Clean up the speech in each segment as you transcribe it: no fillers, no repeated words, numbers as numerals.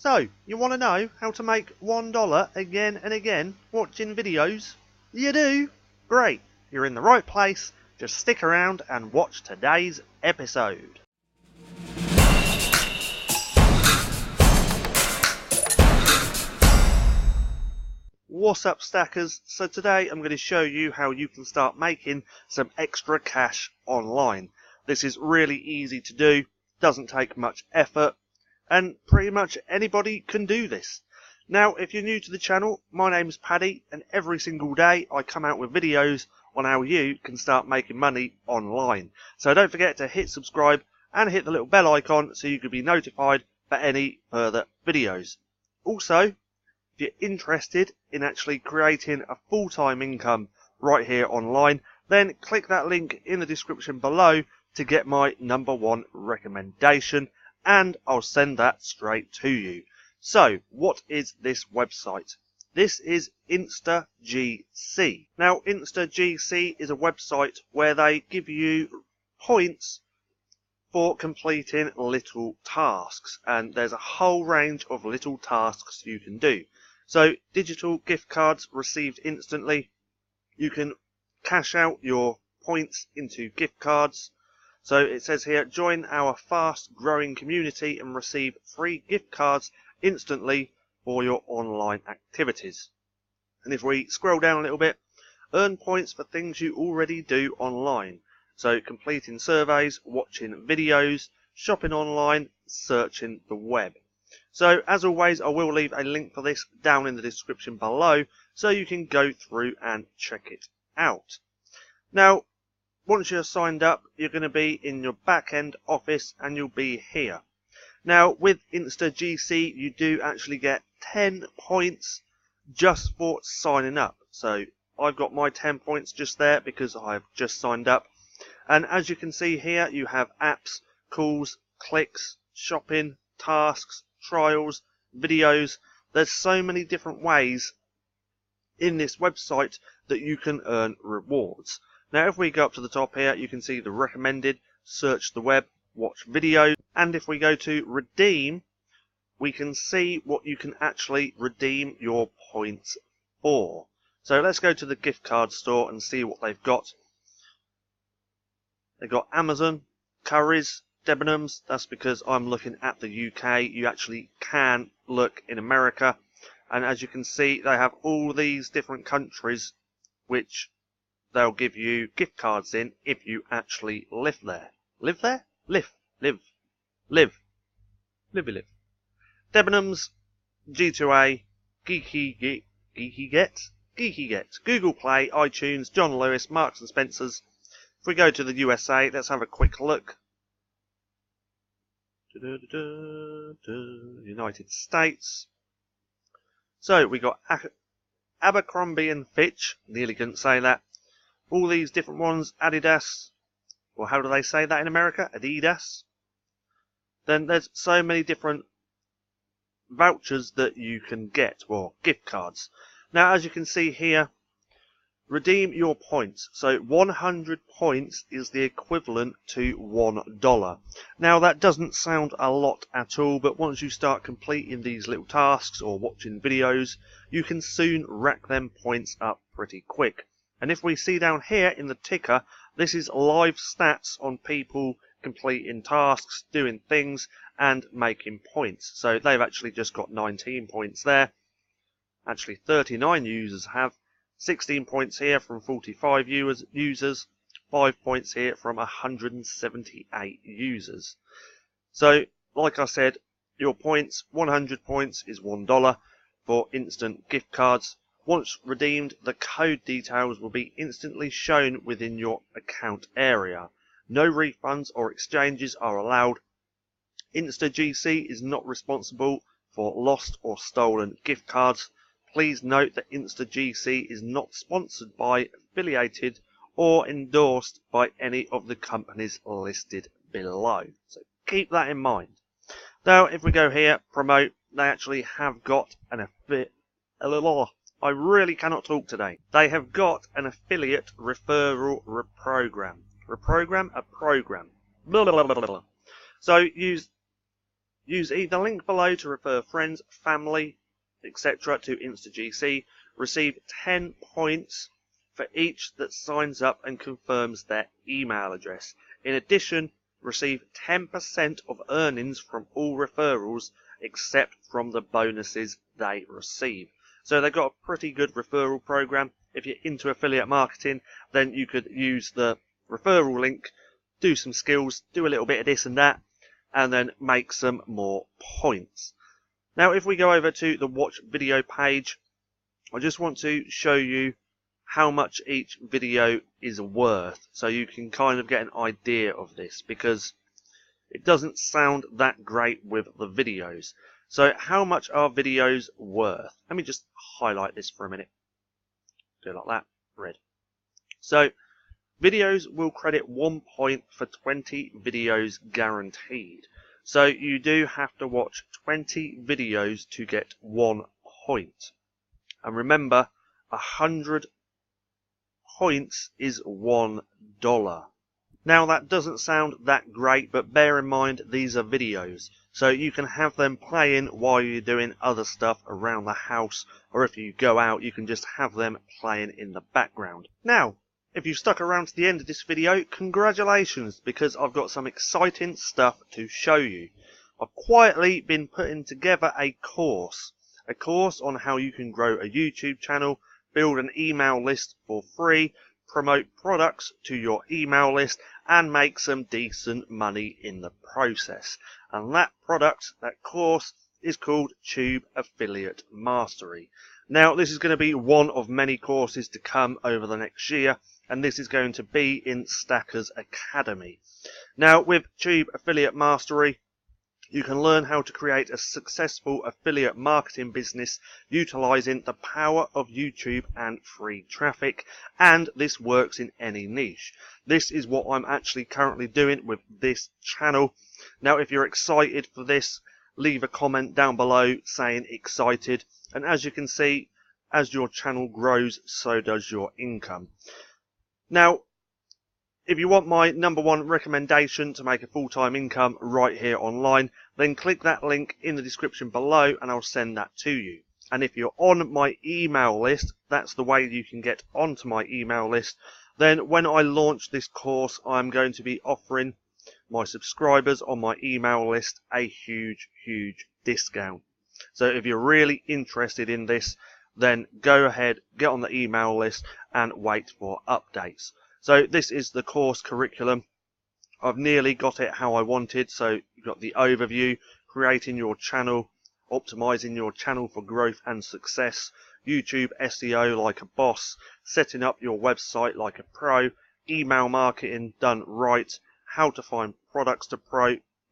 So, you want to know how to make $1 again and again watching videos? You do? Great, you're in the right place. Just stick around and watch today's episode. What's up, stackers? So today I'm going to show you how you can start making some extra cash online. This is really easy to do, doesn't take much effort, and pretty much anybody can do this. Now, if you're new to the channel, my name's Paddy, and every single day I come out with videos on how you can start making money online. So don't forget to hit subscribe and hit the little bell icon so you can be notified for any further videos. Also, if you're interested in actually creating a full-time income right here online, then click that link in the description below to get my #1 recommendation, and I'll send that straight to you. So, what is this website? This is InstaGC. Now, InstaGC is a website where they give you points for completing little tasks, and there's a whole range of little tasks you can do. So, digital gift cards received instantly. You can cash out your points into gift cards. So it says here, join our fast growing community and receive free gift cards instantly for your online activities. And if we scroll down a little bit, earn points for things you already do online. So completing surveys, watching videos, shopping online, searching the web. So as always, I will leave a link for this down in the description below so you can go through and check it out. Now, once you're signed up, you're going to be in your back-end office and you'll be here. Now, with InstaGC, you do actually get 10 points just for signing up. So I've got my 10 points just there because I've just signed up. And as you can see here, you have apps, calls, clicks, shopping, tasks, trials, videos. There's so many different ways in this website that you can earn rewards. Now, if we go up to the top here, you can see the recommended, search the web, watch videos, and if we go to redeem, we can see what you can actually redeem your points for. So let's go to the gift card store and see what they've got. They've got Amazon, Currys, Debenhams. That's because I'm looking at the UK. You actually can look in America. And as you can see, they have all these different countries which they'll give you gift cards in if you actually live there. Live there? Live. Debenhams, G2A, Geeky Get, Google Play, iTunes, John Lewis, Marks and Spencer's. If we go to the USA, let's have a quick look. United States. So we got Abercrombie and Fitch. Nearly couldn't say that. All these different ones, Adidas, or how do they say that in America? Adidas. Then there's so many different vouchers that you can get, or gift cards. Now, as you can see here, redeem your points. So 100 points is the equivalent to $1. Now, that doesn't sound a lot at all, but once you start completing these little tasks or watching videos, you can soon rack them points up pretty quick. And if we see down here in the ticker, this is live stats on people completing tasks, doing things, and making points. So they've actually just got 19 points there. Actually, 39 users have. 16 points here from 45 users. 5 points here from 178 users. So, like I said, your points, 100 points is $1 for instant gift cards. Once redeemed, the code details will be instantly shown within your account area. No refunds or exchanges are allowed. InstaGC is not responsible for lost or stolen gift cards. Please note that InstaGC is not sponsored by, affiliated, or endorsed by any of the companies listed below. So keep that in mind. Now, if we go here, promote, they actually have got an affiliate. I really cannot talk today. They have got an affiliate referral program. A program. Blah, blah, blah, blah, blah. So use Use either link below to refer friends, family, etc. to InstaGC. Receive 10 points for each that signs up and confirms their email address. In addition, receive 10% of earnings from all referrals except from the bonuses they receive. So they've got a pretty good referral program. If you're into affiliate marketing, then you could use the referral link, do some skills, do a little bit of this and that, and then make some more points. Now, if we go over to the watch video page, I just want to show you how much each video is worth, so you can kind of get an idea of this, because it doesn't sound that great with the videos. So how much are videos worth? Let me just highlight this for a minute. Do it like that, red. So videos will credit 1 point for 20 videos guaranteed. So you do have to watch 20 videos to get 1 point. And remember, 100 points is $1. Now that doesn't sound that great, but bear in mind these are videos, so you can have them playing while you're doing other stuff around the house, or if you go out you can just have them playing in the background. Now, if you've stuck around to the end of this video, congratulations, because I've got some exciting stuff to show you. I've quietly been putting together a course on how you can grow a YouTube channel, build an email list for free, promote products to your email list, and make some decent money in the process. And that course is called Tube Affiliate Mastery. Now, this is going to be one of many courses to come over the next year, and this is going to be in Stackers Academy. Now, with Tube Affiliate Mastery, you can learn how to create a successful affiliate marketing business utilizing the power of YouTube and free traffic, and this works in any niche. This is what I'm actually currently doing with this channel. Now, if you're excited for this, leave a comment down below saying excited, and as you can see, as your channel grows, so does your income. Now, if you want my #1 recommendation to make a full-time income right here online, then click that link in the description below and I'll send that to you. And if you're on my email list, that's the way you can get onto my email list, then when I launch this course, I'm going to be offering my subscribers on my email list a huge discount. So if you're really interested in this, then go ahead, get on the email list and wait for updates. So this is the course curriculum. I've nearly got it how I wanted. So you've got the overview, creating your channel, optimizing your channel for growth and success, YouTube SEO like a boss, setting up your website like a pro, email marketing done right, how to find products to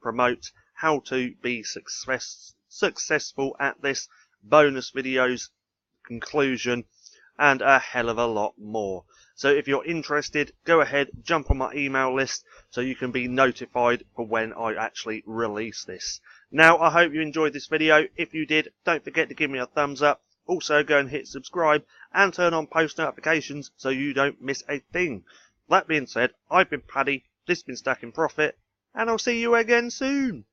promote, how to be successful at this, bonus videos, conclusion, and a hell of a lot more. So if you're interested, go ahead, jump on my email list so you can be notified for when I actually release this. Now, I hope you enjoyed this video. If you did, don't forget to give me a thumbs up. Also, go and hit subscribe and turn on post notifications so you don't miss a thing. That being said, I've been Paddy, this has been Stacking Profit, and I'll see you again soon.